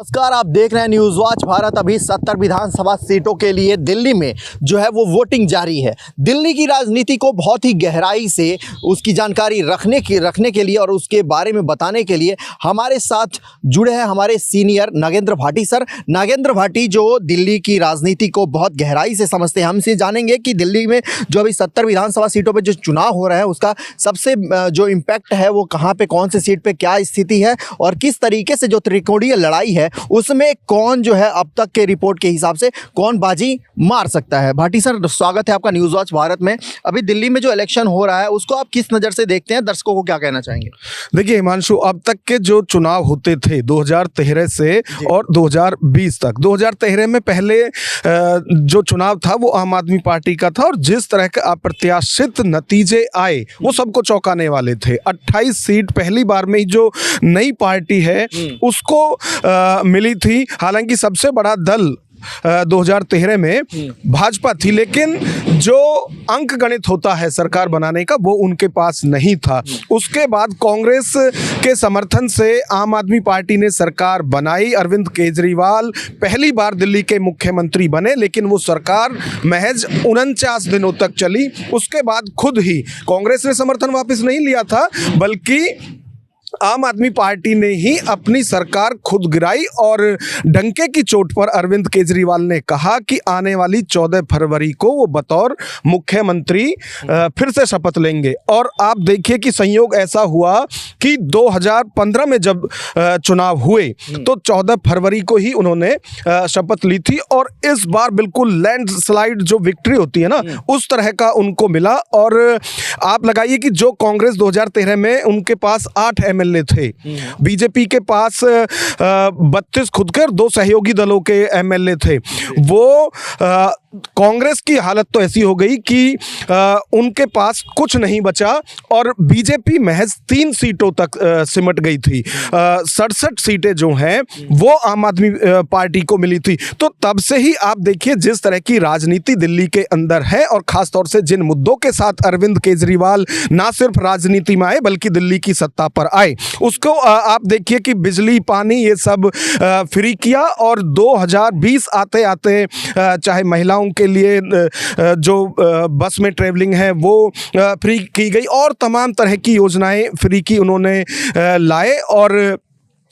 नमस्कार, आप देख रहे हैं न्यूज़ वॉच भारत। अभी 70 विधानसभा सीटों के लिए दिल्ली में जो है वो वोटिंग जारी है। दिल्ली की राजनीति को बहुत ही गहराई से उसकी जानकारी रखने के लिए और उसके बारे में बताने के लिए हमारे साथ जुड़े हैं हमारे सीनियर नागेंद्र भाटी सर। नागेंद्र भाटी जो दिल्ली की राजनीति को बहुत गहराई से समझते हैं, हमसे जानेंगे कि दिल्ली में जो अभी 70 विधानसभा सीटों पर जो चुनाव हो रहा है उसका सबसे जो इम्पैक्ट है वो कहाँ पर, कौन से सीट पर क्या स्थिति है और किस तरीके से जो त्रिकोणीय लड़ाई है उसमें कौन जो है अब तक के रिपोर्ट के हिसाब से कौन बाजी मार सकता है। भाटी सर, स्वागत है आपका न्यूज़ वॉच भारत में। अभी दिल्ली में जो इलेक्शन हो रहा है उसको आप किस नज़र से देखते हैं, दर्शकों को क्या कहना चाहेंगे? देखिए हिमांशु, अब तक के जो चुनाव होते थे 2013 से और 2020 तक, 2013 में पहले जो चुनाव था वो आम आदमी पार्टी का था और जिस तरह के अप्रत्याशित नतीजे आए वो सबको चौंकाने वाले थे। 28 सीट पहली बार में ही जो नई पार्टी है उसको मिली थी। हालांकि सबसे बड़ा दल 2013 में भाजपा थी, लेकिन जो अंक गणित होता है सरकार बनाने का वो उनके पास नहीं था। उसके बाद कांग्रेस के समर्थन से आम आदमी पार्टी ने सरकार बनाई। अरविंद केजरीवाल पहली बार दिल्ली के मुख्यमंत्री बने, लेकिन वो सरकार महज 49 दिनों तक चली। उसके बाद खुद ही कांग्रेस ने समर्थन वापस नहीं लिया था, बल्कि आम आदमी पार्टी ने ही अपनी सरकार खुद गिराई और डंके की चोट पर अरविंद केजरीवाल ने कहा कि आने वाली 14 फरवरी को वो बतौर मुख्यमंत्री फिर से शपथ लेंगे। और आप देखिए कि संयोग ऐसा हुआ कि 2015 में जब चुनाव हुए तो 14 फरवरी को ही उन्होंने शपथ ली थी और इस बार बिल्कुल लैंडस्लाइड जो विक्ट्री होती है ना उस तरह का उनको मिला। और आप लगाइए कि जो कांग्रेस 2013 में उनके पास 8 एमएलए थे, बीजेपी के पास 32 खुद के और 2 सहयोगी दलों के एमएलए थे, वो कांग्रेस की हालत तो ऐसी हो गई कि उनके पास कुछ नहीं बचा और बीजेपी महज 3 सीटों तक सिमट गई थी। 67 सीटें जो हैं वो आम आदमी पार्टी को मिली थी। तो तब से ही आप देखिए जिस तरह की राजनीति दिल्ली के अंदर है और खासतौर से जिन मुद्दों के साथ अरविंद केजरीवाल ना सिर्फ राजनीति में आए बल्कि दिल्ली की सत्ता पर आए, उसको आप देखिए कि बिजली पानी ये सब फ्री किया। और 2020 आते आते चाहे महिलाओं के लिए जो बस में ट्रेवलिंग है वो फ्री की गई और तमाम तरह की योजनाएं फ्री की उन्होंने लाए। और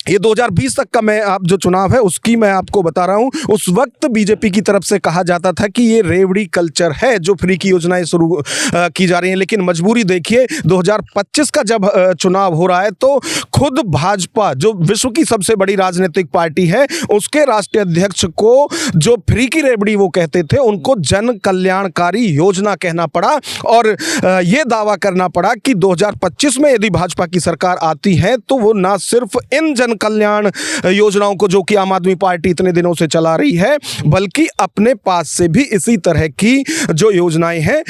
ये 2020 तक का मैं आप जो चुनाव है उसकी मैं आपको बता रहा हूँ। उस वक्त बीजेपी की तरफ से कहा जाता था कि ये रेवड़ी कल्चर है जो फ्री की योजनाएं शुरू की जा रही हैं, लेकिन मजबूरी देखिए 2025 का जब चुनाव हो रहा है तो खुद भाजपा जो विश्व की सबसे बड़ी राजनीतिक पार्टी है उसके राष्ट्रीय अध्यक्ष को जो फ्री की रेवड़ी वो कहते थे उनको जन कल्याणकारी योजना कहना पड़ा और ये दावा करना पड़ा कि 2025 में यदि भाजपा की सरकार आती है तो वो ना सिर्फ इन जन कल्याण योजनाओं को जो कि आम आदमी पार्टी इतने दिनों से चला रही है बल्कि अपने पास से भी इसी तरह की जो योजनाएं हैं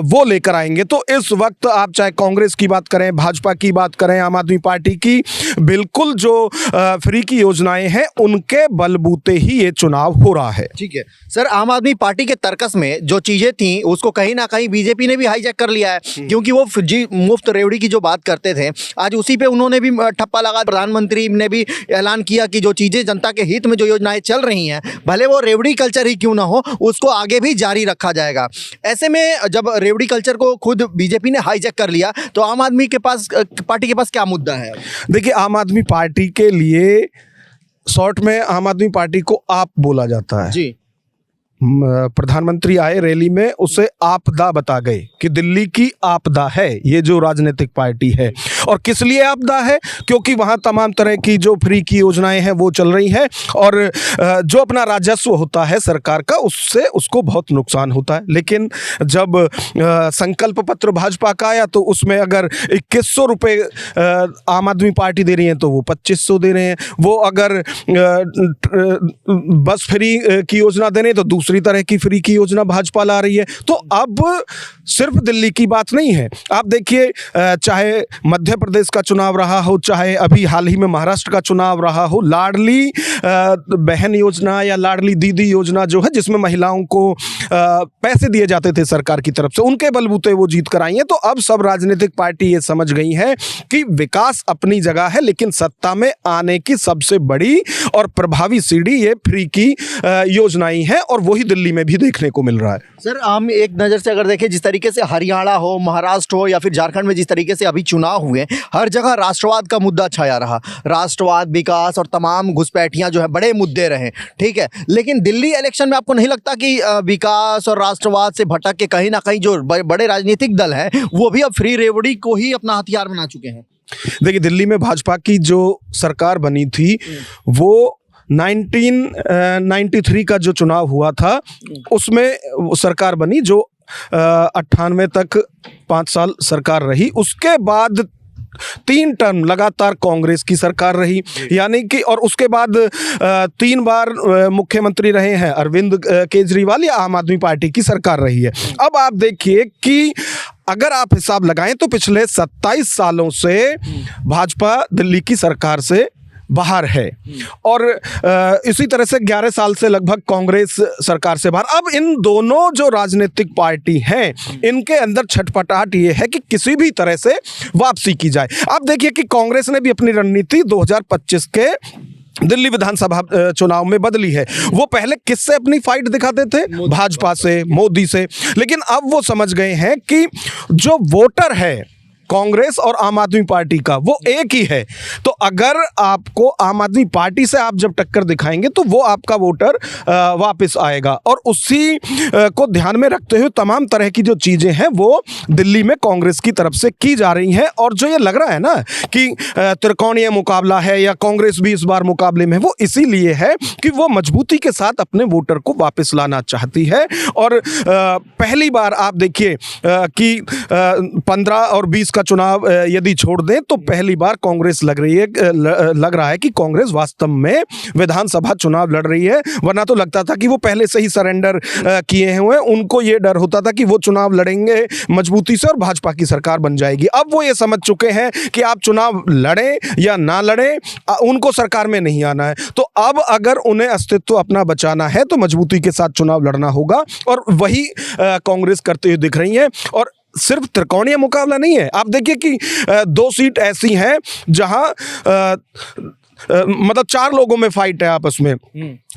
वो लेकर आएंगे। तो इस वक्त आप चाहे कांग्रेस की बात करें, भाजपा की बात करें, आम आदमी पार्टी की, बिल्कुल जो फ्री की योजनाएं हैं उनके बलबूते ही ये चुनाव हो रहा है। ठीक है सर, आम आदमी पार्टी के तर्कस में जो चीजें थी उसको कहीं ना कहीं बीजेपी ने भी हाईजैक कर लिया है, क्योंकि वो मुफ्त रेवड़ी की जो बात करते थे आज उसी पे उन्होंने भी ठप्पा लगा। प्रधानमंत्री ने भी ऐलान किया कि जो चीजें जनता के हित में जो योजनाएं चल रही हैं भले वो रेवड़ी कल्चर ही क्यों ना हो उसको आगे भी जारी रखा जाएगा। ऐसे में जब रेवड़ी कल्चर को खुद बीजेपी ने हाईजैक कर लिया तो आम आदमी के पास, पार्टी के पास क्या मुद्दा है? देखिए आम आदमी पार्टी के लिए शॉर्ट में आम आदमी पार्टी को आप बोला जाता है जी। प्रधानमंत्री आए रैली में उसे आपदा बता गए कि दिल्ली की आपदा है ये जो राजनीतिक पार्टी है। और किस लिए आपदा है? क्योंकि वहाँ तमाम तरह की जो फ्री की योजनाएं हैं वो चल रही हैं और जो अपना राजस्व होता है सरकार का उससे उसको बहुत नुकसान होता है। लेकिन जब संकल्प पत्र भाजपा का आया तो उसमें अगर 2100 रुपये आम आदमी पार्टी दे रही है तो वो 2500 दे रहे हैं। वो अगर बस फ्री की योजना दे रहे हैं तो दूसरी तरह की फ्री की योजना भाजपा ला रही है। तो अब सिर्फ दिल्ली की बात नहीं है, आप देखिए चाहे मध्य प्रदेश का चुनाव रहा हो, चाहे अभी हाल ही में महाराष्ट्र का चुनाव रहा हो, लाडली बहन योजना या लाडली दीदी योजना जो है जिसमें महिलाओं को पैसे दिए जाते थे सरकार की तरफ से, उनके बलबूते वो जीत कर आई हैं। तो अब सब राजनीतिक पार्टी ये समझ गई हैं कि विकास अपनी जगह है, लेकिन सत्ता में आने की सबसे बड़ी और प्रभावी सीढ़ी ये फ्री की योजनाएं हैं, और वही दिल्ली में भी देखने को मिल रहा है। सर, हम एक नज़र से अगर देखें, जिस तरीके से हरियाणा हो, महाराष्ट्र हो या फिर झारखंड में जिस तरीके से अभी चुनाव हुए, हर जगह राष्ट्रवाद का मुद्दा छाया रहा। राष्ट्रवाद, विकास और तमाम घुसपैठियां जो है बड़े मुद्दे रहे, ठीक है। लेकिन दिल्ली इलेक्शन में आपको नहीं लगता कि विकास और राष्ट्रवाद से भटक के कहीं ना कहीं जो बड़े राजनीतिक दल हैं वो भी अब फ्री रेवड़ी को ही अपना हथियार बना चुके हैं? देखिए, दिल्ली में भाजपा की जो सरकार बनी थी वो 1993 का जो चुनाव हुआ था उसमें सरकार बनी, जो 98 तक 5 साल सरकार रही। उसके बाद 3 टर्म लगातार कांग्रेस की सरकार रही, यानी कि, और उसके बाद 3 बार मुख्यमंत्री रहे हैं अरविंद केजरीवाल, या आम आदमी पार्टी की सरकार रही है। अब आप देखिए कि अगर आप हिसाब लगाएं तो पिछले 27 सालों से भाजपा दिल्ली की सरकार से बाहर है, और इसी तरह से 11 साल से लगभग कांग्रेस सरकार से बाहर। अब इन दोनों जो राजनीतिक पार्टी हैं इनके अंदर छटपटाहट ये है कि किसी भी तरह से वापसी की जाए। अब देखिए कि कांग्रेस ने भी अपनी रणनीति 2025 के दिल्ली विधानसभा चुनाव में बदली है। वो पहले किससे अपनी फाइट दिखाते थे? भाजपा से, मोदी से। लेकिन अब वो समझ गए हैं कि जो वोटर है कांग्रेस और आम आदमी पार्टी का, वो एक ही है। तो अगर आपको आम आदमी पार्टी से आप जब टक्कर दिखाएंगे तो वो आपका वोटर वापस आएगा, और उसी को ध्यान में रखते हुए तमाम तरह की जो चीज़ें हैं वो दिल्ली में कांग्रेस की तरफ से की जा रही हैं। और जो ये लग रहा है ना कि त्रिकोणीय मुकाबला है या कांग्रेस भी इस बार मुकाबले में, वो इसीलिए है कि वो मजबूती के साथ अपने वोटर को वापस लाना चाहती है। और पहली बार आप देखिए कि 15 और 20 का चुनाव यदि छोड़ दें तो पहली बार कांग्रेस लग रहा है कि कांग्रेस वास्तव में विधानसभा चुनाव लड़ रही है। वरना तो लगता था कि वो पहले से ही सरेंडर किए हुए, उनको ये डर होता था कि वो चुनाव लड़ेंगे मजबूती से और भाजपा की सरकार बन जाएगी। अब वो ये समझ चुके हैं कि आप चुनाव लड़ें या ना लड़ें, उनको सरकार में नहीं आना है। तो अब अगर उन्हें अस्तित्व अपना बचाना है तो मजबूती के साथ चुनाव लड़ना होगा, और वही कांग्रेस करते हुए दिख रही है। और सिर्फ त्रिकोणीय मुकाबला नहीं है, आप देखिए कि 2 सीट ऐसी हैं जहां मतलब 4 लोगों में फाइट है आपस में।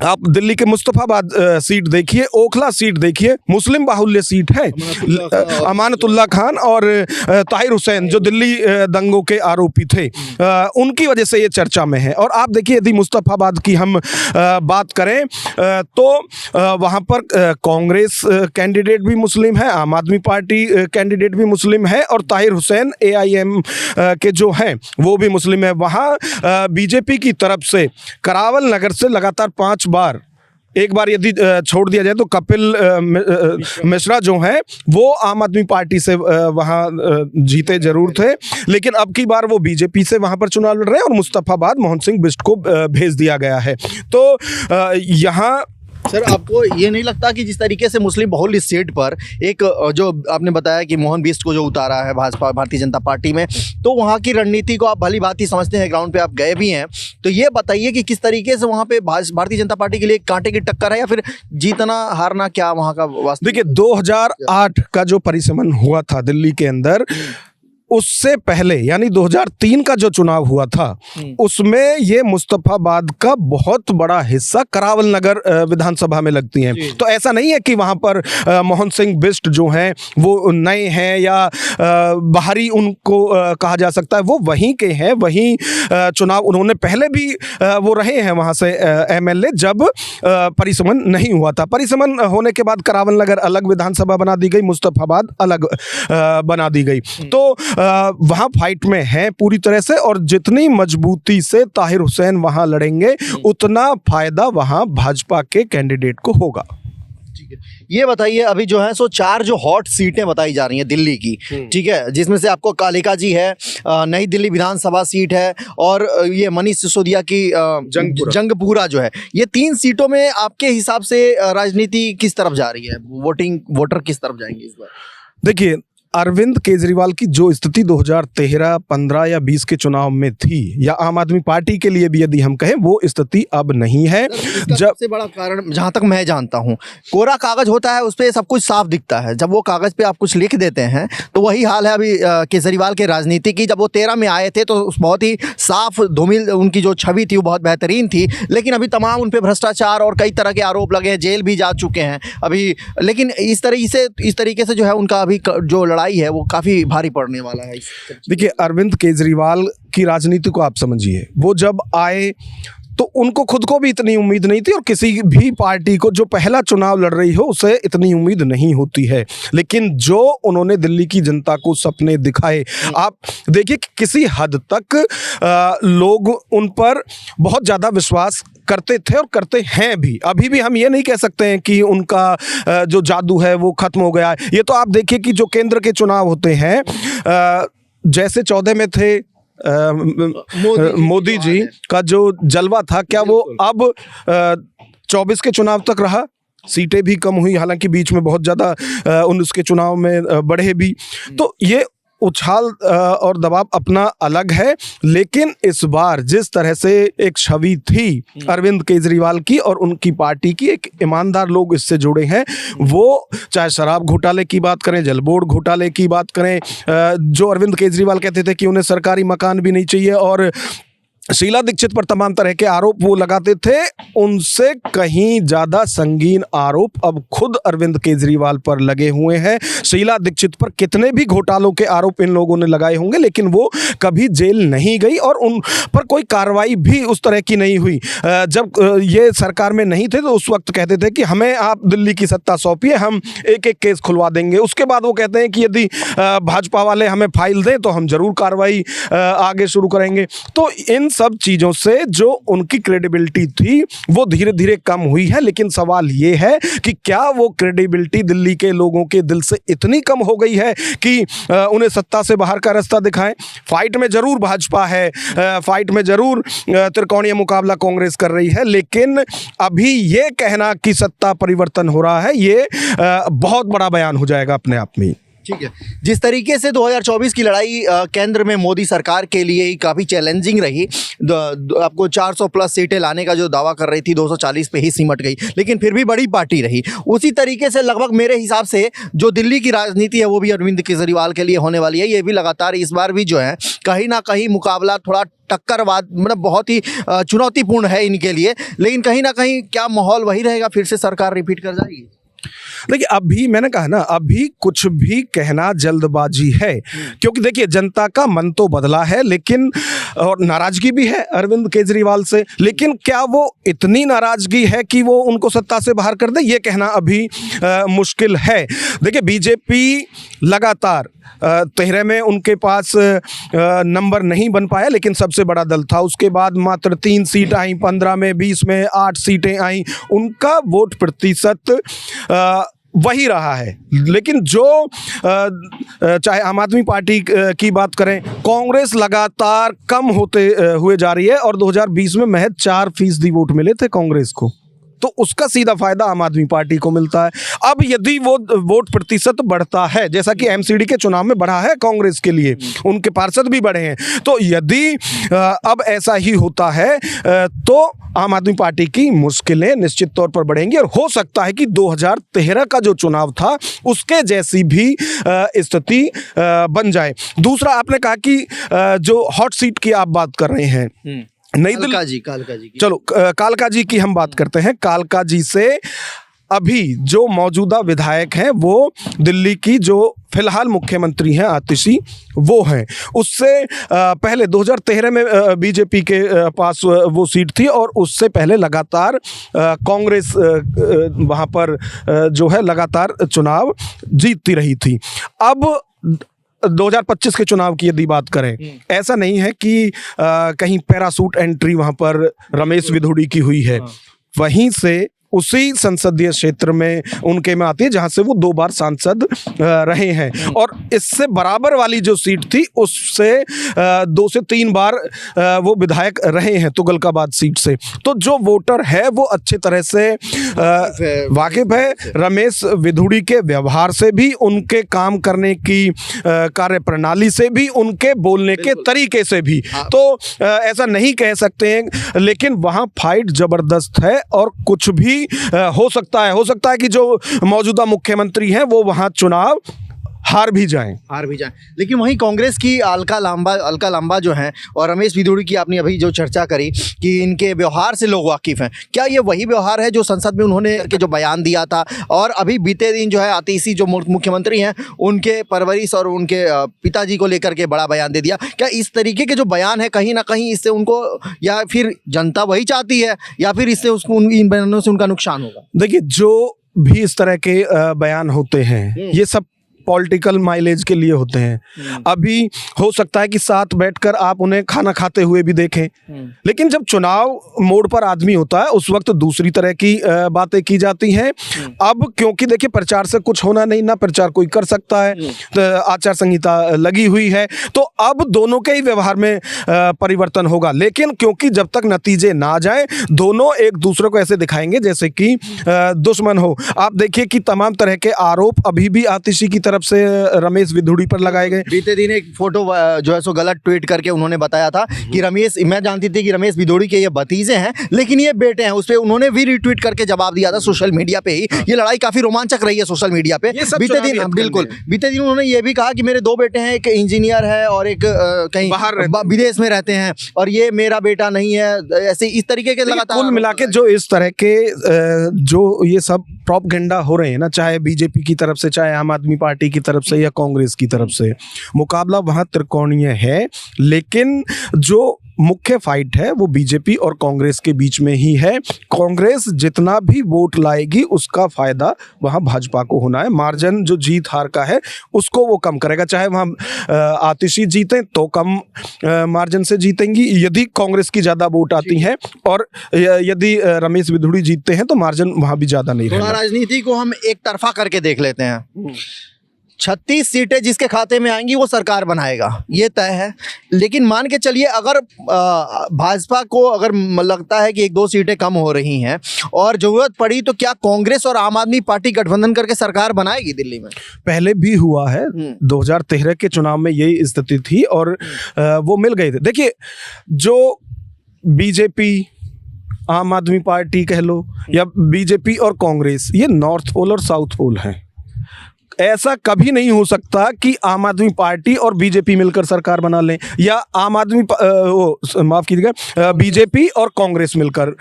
आप दिल्ली के मुस्तफाबाद सीट देखिए, ओखला सीट देखिए, मुस्लिम बाहुल्य सीट है। अमानतुल्लाह खान और ताहिर हुसैन जो दिल्ली दंगों के आरोपी थे, उनकी वजह से ये चर्चा में है। और आप देखिए यदि मुस्तफाबाद की हम बात करें तो वहाँ पर कांग्रेस कैंडिडेट भी मुस्लिम है, आम आदमी पार्टी कैंडिडेट भी मुस्लिम है, और ताहिर हुसैन AIM के जो हैं वो भी मुस्लिम है। वहाँ बीजेपी की तरफ से करावल नगर से लगातार 5 बार, एक बार यदि छोड़ दिया जाए तो कपिल मिश्रा जो हैं वो आम आदमी पार्टी से वहाँ जीते जरूर थे, लेकिन अब की बार वो बीजेपी से वहाँ पर चुनाव लड़ रहे हैं, और मुस्तफाबाद मोहन सिंह बिष्ट को भेज दिया गया है। तो यहाँ सर, आपको ये नहीं लगता कि जिस तरीके से मुस्लिम बहुल्य सीट पर एक जो आपने बताया कि मोहन बिष्ट को जो उतारा है भाजपा भारतीय जनता पार्टी में, तो वहाँ की रणनीति को आप भली भांति समझते हैं, ग्राउंड पे आप गए भी हैं, तो ये बताइए कि किस तरीके से वहाँ पे भारतीय जनता पार्टी के लिए कांटे की टक्कर है, या फिर जीतना हारना क्या वहाँ का वास्तव? देखिए 2008 का जो परिसमन हुआ था दिल्ली के अंदर, उससे पहले यानी 2003 का जो चुनाव हुआ था उसमें ये मुस्तफाबाद का बहुत बड़ा हिस्सा करावल नगर विधानसभा में लगती हैं। तो ऐसा नहीं है कि वहाँ पर मोहन सिंह बिष्ट जो हैं वो नए हैं या बाहरी उनको कहा जा सकता है, वो वहीं के हैं, वहीं चुनाव उन्होंने पहले भी वो रहे हैं वहाँ से MLA जब परिसमन नहीं हुआ था। परिसमन होने के बाद करावल नगर अलग विधानसभा बना दी गई, मुस्तफाबाद अलग बना दी गई। तो वहां फाइट में है पूरी तरह से, और जितनी मजबूती से ताहिर हुसैन वहां लड़ेंगे उतना फायदा वहां भाजपा के कैंडिडेट को होगा। ठीक है, ये बताइए अभी जो है 4 जो हॉट सीटें बताई जा रही हैं दिल्ली की, ठीक है, जिसमें से आपको कालिका जी है, नई दिल्ली विधानसभा सीट है, और ये मनीष सिसोदिया की जंगपुरा जो है, ये 3 सीटों में आपके हिसाब से राजनीति किस तरफ जा रही है? वोटर किस तरफ जाएंगे इस बार? देखिए अरविंद केजरीवाल की जो स्थिति 2013, 15 या 20 के चुनाव में थी, या आम आदमी पार्टी के लिए भी यदि हम कहें, वो स्थिति अब नहीं है। जब सबसे बड़ा कारण जहां तक मैं जानता हूं, कोरा कागज होता है, उस पर सब कुछ साफ दिखता है। जब वो कागज पे आप कुछ लिख देते हैं तो वही हाल है अभी केजरीवाल के राजनीति की। जब वो 13 में आए थे तो बहुत ही साफ धूमिल उनकी जो छवि थी वो बहुत बेहतरीन थी, लेकिन अभी तमाम उन पे भ्रष्टाचार और कई तरह के आरोप लगे हैं, जेल भी जा चुके हैं अभी। लेकिन इस तरीके से जो है उनका अभी जो लड़ाई है वो काफ़ी भारी पड़ने वाला है। देखिए, अरविंद केजरीवाल की राजनीति को आप समझिए, वो जब आए तो उनको खुद को भी इतनी उम्मीद नहीं थी, और किसी भी पार्टी को जो पहला चुनाव लड़ रही हो उसे इतनी उम्मीद नहीं होती है। लेकिन जो उन्होंने दिल्ली की जनता को सपने दिखाए, आप देखिए कि किसी हद तक लोग उन पर बहुत ज़्यादा विश्वास करते थे और करते हैं भी। अभी भी हम ये नहीं कह सकते हैं कि उनका जो जादू है वो खत्म हो गया है। ये तो आप देखिए कि जो केंद्र के चुनाव होते हैं, जैसे 14 में थे मोदी जी का जो जलवा था, क्या वो अब 24 के चुनाव तक रहा? सीटें भी कम हुई, हालांकि बीच में बहुत ज़्यादा उसके चुनाव में बढ़े भी। तो ये उछाल और दबाव अपना अलग है, लेकिन इस बार जिस तरह से एक छवि थी अरविंद केजरीवाल की और उनकी पार्टी की, एक ईमानदार लोग इससे जुड़े हैं। वो चाहे शराब घोटाले की बात करें, जल बोर्ड घोटाले की बात करें, जो अरविंद केजरीवाल कहते थे कि उन्हें सरकारी मकान भी नहीं चाहिए, और शीला दीक्षित पर तमाम तरह के आरोप वो लगाते थे, उनसे कहीं ज्यादा संगीन आरोप अब खुद अरविंद केजरीवाल पर लगे हुए हैं। शीला दीक्षित पर कितने भी घोटालों के आरोप इन लोगों ने लगाए होंगे, लेकिन वो कभी जेल नहीं गई और उन पर कोई कार्रवाई भी उस तरह की नहीं हुई। जब ये सरकार में नहीं थे तो उस वक्त कहते थे कि हमें आप दिल्ली की सत्ता सौंपिए, हम एक एक केस खुलवा देंगे। उसके बाद वो कहते हैं कि यदि भाजपा वाले हमें फाइल दें तो हम जरूर कार्रवाई आगे शुरू करेंगे। तो इन सब चीजों से जो उनकी क्रेडिबिलिटी थी वो धीरे धीरे कम हुई है। लेकिन सवाल ये है कि क्या वो क्रेडिबिलिटी दिल्ली के लोगों के दिल से इतनी कम हो गई है कि उन्हें सत्ता से बाहर का रास्ता दिखाएं? फाइट में जरूर भाजपा है, फाइट में जरूर त्रिकोणीय मुकाबला कांग्रेस कर रही है, लेकिन अभी ये कहना कि सत्ता परिवर्तन हो रहा है, ये बहुत बड़ा बयान हो जाएगा अपने आप में। ठीक है, जिस तरीके से 2024 की लड़ाई केंद्र में मोदी सरकार के लिए काफ़ी चैलेंजिंग रही, आपको 400 प्लस सीटें लाने का जो दावा कर रही थी 240 पे ही सिमट गई, लेकिन फिर भी बड़ी पार्टी रही। उसी तरीके से लगभग मेरे हिसाब से जो दिल्ली की राजनीति है वो भी अरविंद केजरीवाल के लिए होने वाली है। ये भी लगातार इस बार भी जो है कहीं ना कहीं मुकाबला थोड़ा टक्करवाद, मतलब बहुत ही चुनौतीपूर्ण है इनके लिए, लेकिन कहीं ना कहीं क्या माहौल वही रहेगा, फिर से सरकार रिपीट कर जाएगी? देखिए, अभी मैंने कहा ना, अभी कुछ भी कहना जल्दबाजी है, क्योंकि देखिए जनता का मन तो बदला है, लेकिन और नाराजगी भी है अरविंद केजरीवाल से, लेकिन क्या वो इतनी नाराजगी है कि वो उनको सत्ता से बाहर कर दे, ये कहना अभी मुश्किल है। देखिए, बीजेपी लगातार 13 में उनके पास नंबर नहीं बन पाया, लेकिन सबसे बड़ा दल था। उसके बाद मात्र 3 सीट आई, 15 में, 20 में 8 सीटें आई। उनका वोट प्रतिशत वही रहा है। लेकिन जो चाहे आम आदमी पार्टी की बात करें, कांग्रेस लगातार कम होते हुए जा रही है, और 2020 में महज 4% वोट मिले थे कांग्रेस को, तो उसका सीधा फायदा आम आदमी पार्टी को मिलता है। अब यदि वो वोट प्रतिशत बढ़ता है, जैसा कि एमसीडी के चुनाव में बढ़ा है कांग्रेस के लिए, उनके पार्षद भी बढ़े हैं, तो यदि अब ऐसा ही होता है तो आम आदमी पार्टी की मुश्किलें निश्चित तौर पर बढ़ेंगी, और हो सकता है कि 2013 का जो चुनाव था उसके जैसी भी स्थिति बन जाए। दूसरा, आपने कहा कि जो हॉट सीट की आप बात कर रहे हैं, नई दिल्ली, कालका जी चलो कालका जी की हम बात करते हैं। कालका जी से अभी जो मौजूदा विधायक हैं वो दिल्ली की जो फिलहाल मुख्यमंत्री हैं आतिशी, वो हैं। उससे पहले 2013 में बीजेपी के पास वो सीट थी, और उससे पहले लगातार कांग्रेस वहाँ पर जो है लगातार चुनाव जीतती रही थी। अब 2025 के चुनाव की यदि बात करें, ऐसा नहीं है कि कहीं पैरासूट एंट्री वहाँ पर रमेश विधुड़ी की हुई है, वहीं से उसी संसदीय क्षेत्र में उनके में आती है जहां से वो 2 बार सांसद रहे हैं, और इससे बराबर वाली जो सीट थी उससे 2 से 3 बार वो विधायक रहे हैं, तुगलकाबाद सीट से। तो जो वोटर है वो अच्छे तरह से वाकिफ है रमेश विधुड़ी के व्यवहार से भी, उनके काम करने की कार्य प्रणाली से भी, उनके बोलने के तरीके से भी। तो ऐसा नहीं कह सकते हैं, लेकिन वहां फाइट जबरदस्त है और कुछ भी हो सकता है कि जो मौजूदा मुख्यमंत्री हैं वो वहां चुनाव हार भी जाएं। लेकिन वहीं कांग्रेस की अलका लांबा जो हैं और रमेश विधुड़ी की आपने अभी जो चर्चा करी कि इनके व्यवहार से लोग वाकिफ हैं, क्या ये वही व्यवहार है जो संसद में उन्होंने के जो बयान दिया था, और अभी बीते दिन जो है आतिशी जो मुख्यमंत्री हैं उनके परवरिश और उनके पिताजी को लेकर के बड़ा बयान दे दिया? क्या इस तरीके के जो बयान है कहीं ना कहीं इससे उनको, या फिर जनता वही चाहती है, या फिर इससे उसको इन बयानों से उनका नुकसान होगा? देखिए, जो भी इस तरह के बयान होते हैं ये सब पॉलिटिकल माइलेज के लिए होते हैं। अभी हो सकता है कि साथ बैठकर आप उन्हें खाना खाते हुए भी देखें, लेकिन जब चुनाव मोड़ पर आदमी होता है उस वक्त दूसरी तरह की बातें की जाती हैं। अब क्योंकि देखिए प्रचार से कुछ होना नहीं, ना प्रचार कोई कर सकता है, तो आचार संहिता लगी हुई है, तो अब दोनों के ही व्यवहार में परिवर्तन होगा। लेकिन क्योंकि जब तक नतीजे ना जाए दोनों एक दूसरे को ऐसे दिखाएंगे जैसे कि दुश्मन हो। आप देखिए कि तमाम तरह के आरोप अभी भी आतिशी की तरफ से रमेश विधुड़ी पर लगाए गए। बीते दिन एक फोटो जो है सो गलत ट्वीट करके उन्होंने बताया था कि मैं जानती थी कि रमेश विधुड़ी के ये भतीजे हैं लेकिन ये बेटे हैं, उस पे उन्होंने भी रीट्वीट करके जवाब दिया था सोशल मीडिया पे ही। ये लड़ाई काफी रोमांचक रही है सोशल मीडिया पे बीते दिन। बिल्कुल, बीते दिन उन्होंने ये भी कहा कि मेरे 2 बेटे हैं, एक इंजीनियर है और एक कहीं बाहर विदेश में रहते हैं, और ये मेरा बेटा नहीं है। ऐसे इस तरीके के लगातार कुल मिला के जो इस तरह के जो ये सब प्रोपगेंडा हो रहे हैं ना, चाहे बीजेपी की तरफ से, चाहे आम आदमी पार्टी की तरफ से या कांग्रेस की तरफ से, मुकाबला वहां त्रिकोणीय है। लेकिन जो मुख्य फाइट है वो बीजेपी और कांग्रेस के बीच में ही है। कांग्रेस जितना भी वोट लाएगी उसका फायदा वहां भाजपा को होना है। मार्जिन जो जीत हार का है उसको वो कम करेगा। चाहे वहां आतिशी जीतें तो कम मार्जिन से जीतेंगी यदि कांग्रेस की ज्यादा वोट आती हैं, और यदि रमेश विधुड़ी जीतते हैं तो मार्जिन वहां भी ज्यादा नहीं रहेगा। राजनीति को हम एक तरफा करके देख लेते हैं। 36 सीटें जिसके खाते में आएंगी वो सरकार बनाएगा, ये तय है। लेकिन मान के चलिए अगर भाजपा को अगर लगता है कि 1-2 सीटें कम हो रही हैं और जरूरत पड़ी तो क्या कांग्रेस और आम आदमी पार्टी गठबंधन करके सरकार बनाएगी दिल्ली में? पहले भी हुआ है, 2013 के चुनाव में यही स्थिति थी और वो मिल गए थे। देखिए, जो बीजेपी, आम आदमी पार्टी कह लो, या बीजेपी और कांग्रेस, ये नॉर्थ पोल और साउथ पोल हैं। ऐसा कभी नहीं हो सकता कि आम आदमी पार्टी और बीजेपी मिलकर सरकार बना लें, या आम आदमी माफ कीजिएगा बीजेपी और कांग्रेस मिलकर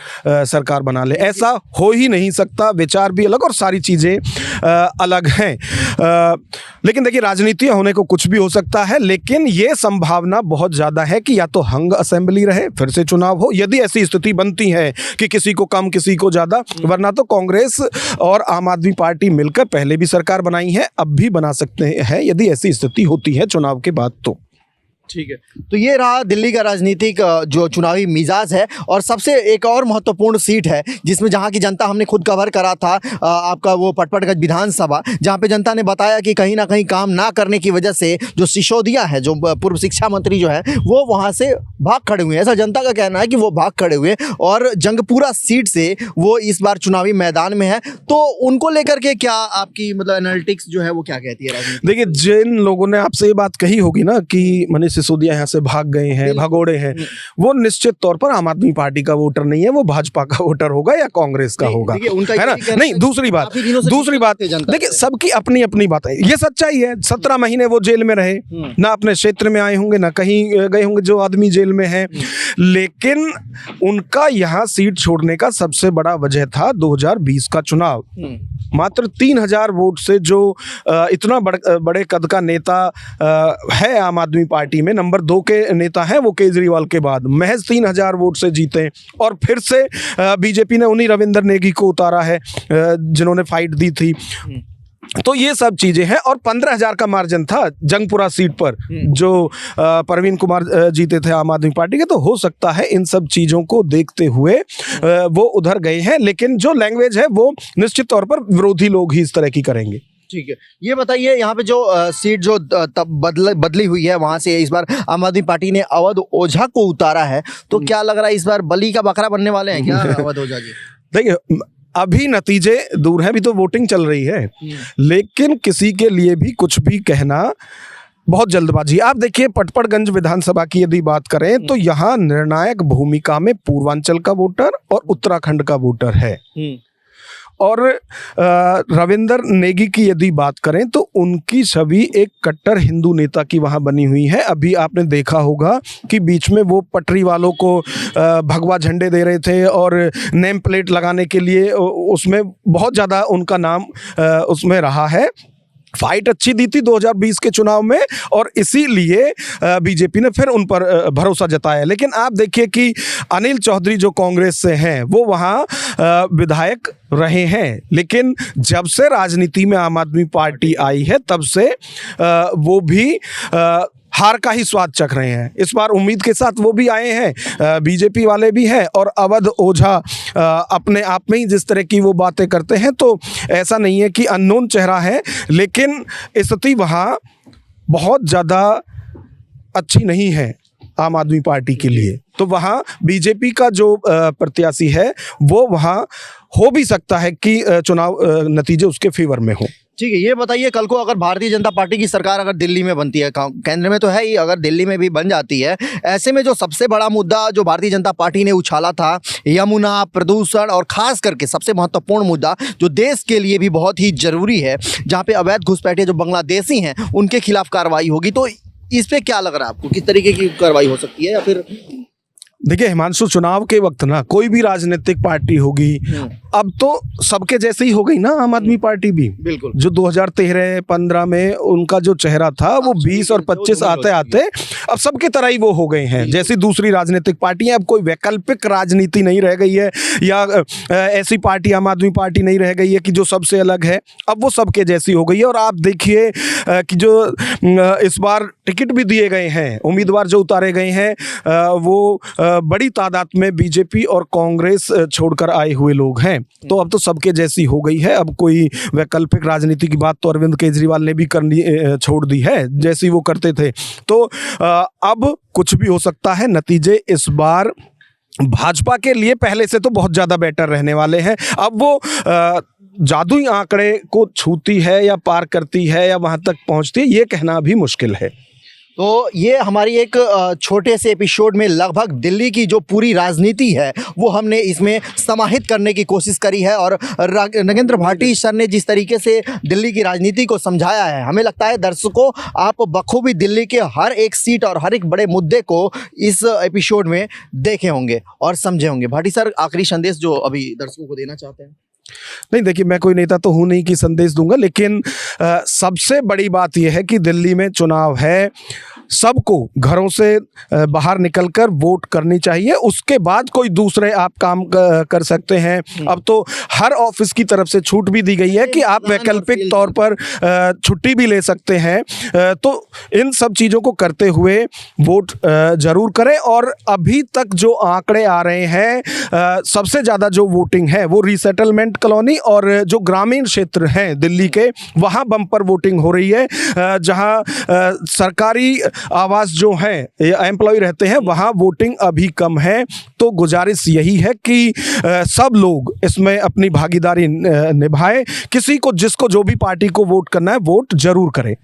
सरकार बना ले। ऐसा हो ही नहीं सकता। विचार भी अलग और सारी चीज़ें अलग हैं। लेकिन देखिए, राजनीति होने को कुछ भी हो सकता है, लेकिन ये संभावना बहुत ज़्यादा है कि या तो हंग असेंबली रहे, फिर से चुनाव हो, यदि ऐसी स्थिति बनती है कि किसी को कम किसी को ज़्यादा, वरना तो कांग्रेस और आम आदमी पार्टी मिलकर पहले भी सरकार बनाई है, अब भी बना सकते हैं यदि ऐसी स्थिति होती है चुनाव के बाद तो। ठीक है, तो ये रहा दिल्ली का राजनीतिक जो चुनावी मिजाज है। और सबसे एक और महत्वपूर्ण सीट है जिसमें जहां की जनता, हमने खुद कवर करा था आपका वो पटपटगंज विधानसभा, जहां पे जनता ने बताया कि कहीं ना कहीं काम ना करने की वजह से जो सिसोदिया है, जो पूर्व शिक्षा मंत्री जो है, वो वहां से भाग खड़े हुए हैं। ऐसा जनता का कहना है कि वो भाग खड़े हुए और जंगपुरा सीट से वो इस बार चुनावी मैदान में है। तो उनको लेकर के क्या आपकी मतलब एनालिटिक्स जो है वो क्या कहती है राजनीति? देखिए, जिन लोगों ने आपसे ये बात कही होगी ना कि मनीष सिसोदिया यहाँ से भाग गए हैं, भगोड़े हैं, वो निश्चित तौर पर आम आदमी पार्टी का वोटर नहीं है, वो भाजपा का वोटर होगा या कांग्रेस का होगा, है ना? नहीं, दूसरी बात देखिए, सबकी अपनी अपनी बात है, ये सच्चाई है। 17 महीने वो जेल में रहे, ना अपने क्षेत्र में आए होंगे, ना कहीं गए होंगे जो आदमी जेल में है। लेकिन उनका यहाँ सीट छोड़ने का सबसे बड़ा वजह था 2020 का चुनाव। मात्र 3000 वोट से जो इतना बड़े कद का नेता है आम आदमी पार्टी में, नंबर 2 के नेता हैं वो केजरीवाल के बाद, महज 3000 वोट से जीते। और फिर से बीजेपी ने उन्हीं रविंदर नेगी को उतारा है जिन्होंने फाइट दी थी। तो ये सब चीजें हैं। और 15,000 का मार्जिन था जंगपुरा सीट पर जो परवीन कुमार जीते थे आम आदमी पार्टी के। तो हो सकता है इन सब चीजों को देखते हुए वो उधर गए हैं, लेकिन जो लैंग्वेज है वो निश्चित तौर पर विरोधी लोग ही इस तरह की करेंगे। ठीक है, ये बताइए यहाँ पे जो सीट जो तब बदली हुई है, वहां से इस बार आम आदमी पार्टी ने अवध ओझा को उतारा है, तो क्या लग रहा है इस बार बलि का बकरा बनने वाले हैं क्या अवध ओझा जी? देखिए, अभी नतीजे दूर हैं, अभी तो वोटिंग चल रही है, लेकिन किसी के लिए भी कुछ भी कहना बहुत जल्दबाजी। आप देखिए, पटपड़गंज विधानसभा की यदि बात करें तो यहाँ निर्णायक भूमिका में पूर्वांचल का वोटर और उत्तराखंड का वोटर है। और रविंदर नेगी की यदि बात करें तो उनकी छवि एक कट्टर हिंदू नेता की वहाँ बनी हुई है। अभी आपने देखा होगा कि बीच में वो पटरी वालों को भगवा झंडे दे रहे थे और नेम प्लेट लगाने के लिए उसमें बहुत ज़्यादा उनका नाम उसमें रहा है। फाइट अच्छी दी थी 2020 के चुनाव में और इसीलिए बीजेपी ने फिर उन पर भरोसा जताया। लेकिन आप देखिए कि अनिल चौधरी जो कांग्रेस से हैं वो वहाँ विधायक रहे हैं, लेकिन जब से राजनीति में आम आदमी पार्टी आई है तब से वो भी हार का ही स्वाद चख रहे हैं। इस बार उम्मीद के साथ वो भी आए हैं, बीजेपी वाले भी हैं। और अवध ओझा अपने आप में ही जिस तरह की वो बातें करते हैं, तो ऐसा नहीं है कि अननोन चेहरा है, लेकिन स्थिति वहाँ बहुत ज़्यादा अच्छी नहीं है आम आदमी पार्टी के लिए। तो वहाँ बीजेपी का जो प्रत्याशी है वो वहाँ हो भी सकता है कि चुनाव नतीजे उसके फेवर में हो। ठीक है, ये बताइए, कल को अगर भारतीय जनता पार्टी की सरकार अगर दिल्ली में बनती है, केंद्र में तो है ही, अगर दिल्ली में भी बन जाती है, ऐसे में जो सबसे बड़ा मुद्दा जो भारतीय जनता पार्टी ने उछाला था, यमुना, प्रदूषण, और खास करके सबसे महत्वपूर्ण मुद्दा जो देश के लिए भी बहुत ही जरूरी है, जहाँ पे अवैध घुसपैठिए जो बांग्लादेशी हैं उनके खिलाफ कार्रवाई होगी, तो इस पे क्या लग रहा है आपको, किस तरीके की कार्रवाई हो सकती है? या फिर देखिए हिमांशु, चुनाव के वक्त ना कोई भी राजनीतिक पार्टी होगी, अब तो सबके जैसे ही हो गई ना आम आदमी पार्टी भी। बिल्कुल, जो 2013-15 में उनका जो चेहरा था वो 20 और 25 आते आते अब सबके तरह ही वो हो गए हैं जैसी दूसरी राजनीतिक पार्टियां। अब कोई वैकल्पिक राजनीति नहीं रह गई है, या ऐसी पार्टी आम आदमी पार्टी नहीं रह गई है कि जो सबसे अलग है। अब वो सबके जैसी हो गई है। और आप देखिए कि जो इस बार टिकट भी दिए गए हैं, उम्मीदवार जो उतारे गए हैं वो बड़ी तादाद में बीजेपी और कांग्रेस छोड़कर आए हुए लोग हैं। तो अब तो सबके जैसी हो गई है। अब कोई वैकल्पिक राजनीति की बात तो अरविंद केजरीवाल ने भी करनी छोड़ दी है, जैसी वो करते थे। तो अब कुछ भी हो सकता है। नतीजे इस बार भाजपा के लिए पहले से तो बहुत ज़्यादा बेटर रहने वाले हैं। अब वो जादुई आंकड़े को छूती है या पार करती है या वहाँ तक पहुँचती है, ये कहना भी मुश्किल है। तो ये हमारी एक छोटे से एपिसोड में लगभग दिल्ली की जो पूरी राजनीति है वो हमने इसमें समाहित करने की कोशिश करी है। और नगेंद्र भाटी सर ने जिस तरीके से दिल्ली की राजनीति को समझाया है, हमें लगता है दर्शकों आप बखूबी दिल्ली के हर एक सीट और हर एक बड़े मुद्दे को इस एपिसोड में देखे होंगे और समझे होंगे। भाटी सर, आखिरी संदेश जो अभी दर्शकों को देना चाहते हैं? नहीं, देखिए मैं कोई नेता तो हूँ नहीं कि संदेश दूंगा, लेकिन सबसे बड़ी बात यह है कि दिल्ली में चुनाव है, सबको घरों से बाहर निकलकर वोट करनी चाहिए। उसके बाद कोई दूसरे आप काम कर सकते हैं। अब तो हर ऑफिस की तरफ से छूट भी दी गई है कि आप वैकल्पिक तौर पर छुट्टी भी ले सकते हैं। तो इन सब चीज़ों को करते हुए वोट जरूर करें। और अभी तक जो आंकड़े आ रहे हैं, सबसे ज़्यादा जो वोटिंग है वो रीसेटलमेंट कॉलोनी और जो ग्रामीण क्षेत्र हैं दिल्ली के, वहाँ बम्पर वोटिंग हो रही है। जहाँ सरकारी आवास जो है एम्प्लॉय रहते हैं वहाँ वोटिंग अभी कम है। तो गुजारिश यही है कि सब लोग इसमें अपनी भागीदारी निभाएं। किसी को, जिसको जो भी पार्टी को वोट करना है, वोट जरूर करें।